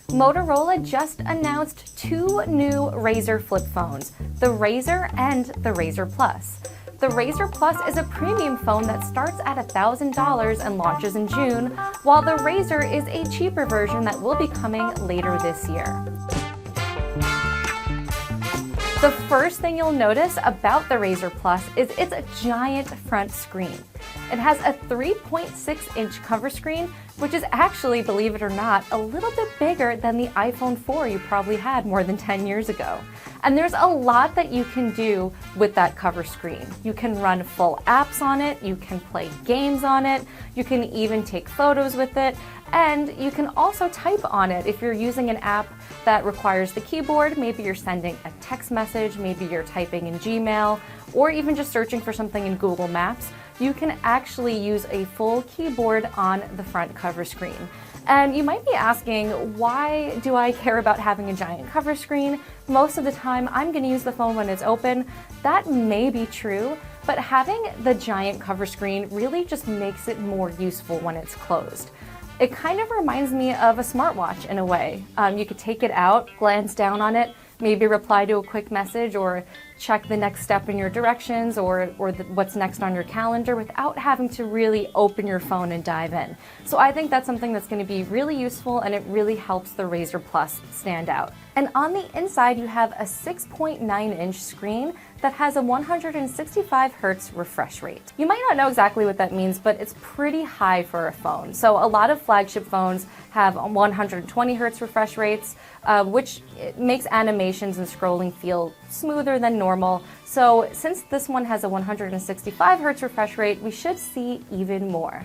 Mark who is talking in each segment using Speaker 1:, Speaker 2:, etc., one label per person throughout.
Speaker 1: Motorola just announced two new Razr flip phones, the Razr and the Razr Plus. The Razr Plus is a premium phone that starts at $1,000 and launches in June, while the Razr is a cheaper version that will be coming later this year. The first thing you'll notice about the Razr Plus is its giant front screen. It has a 3.6-inch cover screen, which is actually, believe it or not, a little bit bigger than the iPhone 4 you probably had more than 10 years ago. And there's a lot that you can do with that cover screen. You can run full apps on it, you can play games on it, you can even take photos with it, and you can also type on it if you're using an app that requires the keyboard. Maybe you're sending a text message, maybe you're typing in Gmail, or even just searching for something in Google Maps. You can actually use a full keyboard on the front cover screen. And you might be asking, why do I care about having a giant cover screen? Most of the time, I'm going to use the phone when it's open. That may be true, but having the giant cover screen really just makes it more useful when it's closed. It kind of reminds me of a smartwatch in a way. You could take it out, glance down on it, maybe reply to a quick message or check the next step in your directions or what's next on your calendar without having to really open your phone and dive in. So I think that's something that's going to be really useful, and it really helps the Razr Plus stand out. And on the inside, you have a 6.9-inch screen that has a 165 Hz refresh rate. You might not know exactly what that means, but it's pretty high for a phone. So a lot of flagship phones have 120 Hz refresh rates, which makes animations and scrolling feel smoother than normal. So since this one has a 165 Hz refresh rate, we should see even more.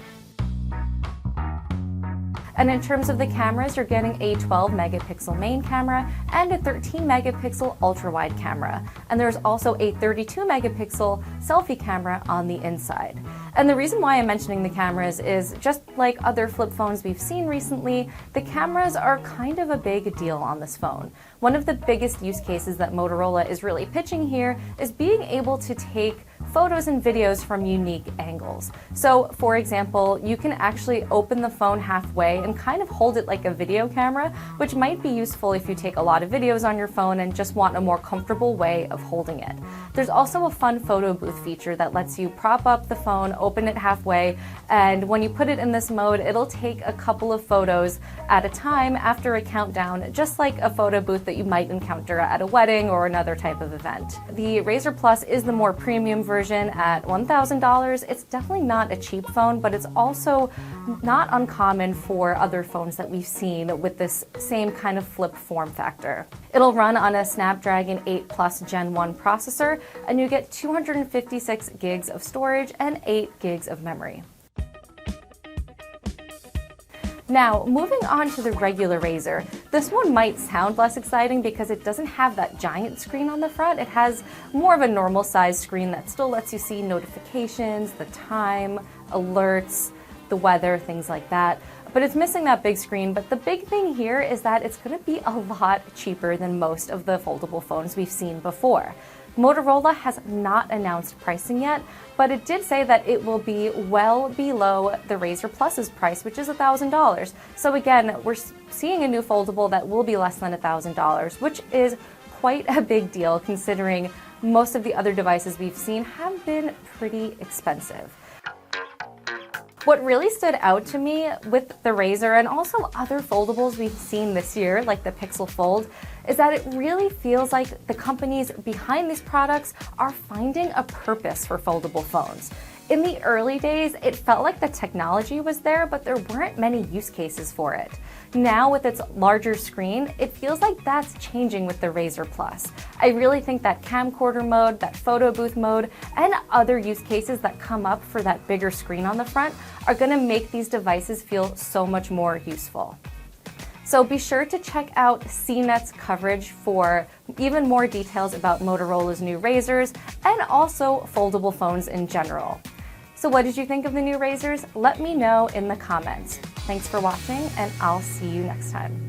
Speaker 1: And in terms of the cameras, you're getting a 12 megapixel main camera and a 13 megapixel ultra-wide camera. And there's also a 32 megapixel selfie camera on the inside. And the reason why I'm mentioning the cameras is just like other flip phones we've seen recently, the cameras are kind of a big deal on this phone. One of the biggest use cases that Motorola is really pitching here is being able to take photos and videos from unique angles. So, for example, you can actually open the phone halfway and kind of hold it like a video camera, which might be useful if you take a lot of videos on your phone and just want a more comfortable way of holding it. There's also a fun photo booth feature that lets you prop up the phone, open it halfway, and when you put it in this mode, it'll take a couple of photos at a time after a countdown, just like a photo booth that you might encounter at a wedding or another type of event. The Razr Plus is the more premium version at $1,000. It's definitely not a cheap phone, but it's also not uncommon for other phones that we've seen with this same kind of flip form factor. It'll run on a Snapdragon 8 Plus Gen 1 processor, and you get 256 gigs of storage and 8 gigs of memory. Now, moving on to the regular Razr, this one might sound less exciting because it doesn't have that giant screen on the front. It has more of a normal size screen that still lets you see notifications, the time, alerts, the weather, things like that. But it's missing that big screen. But the big thing here is that it's going to be a lot cheaper than most of the foldable phones we've seen before. Motorola has not announced pricing yet, but it did say that it will be well below the Razr Plus's price, which is $1,000. So again, we're seeing a new foldable that will be less than $1,000, which is quite a big deal considering most of the other devices we've seen have been pretty expensive. What really stood out to me with the Razr and also other foldables we've seen this year, like the Pixel Fold, is that it really feels like the companies behind these products are finding a purpose for foldable phones. In the early days, it felt like the technology was there, but there weren't many use cases for it. Now, with its larger screen, it feels like that's changing with the Razr Plus. I really think that camcorder mode, that photo booth mode, and other use cases that come up for that bigger screen on the front are going to make these devices feel so much more useful. So be sure to check out CNET's coverage for even more details about Motorola's new Razrs and also foldable phones in general. So what did you think of the new Razrs? Let me know in the comments. Thanks for watching, and I'll see you next time.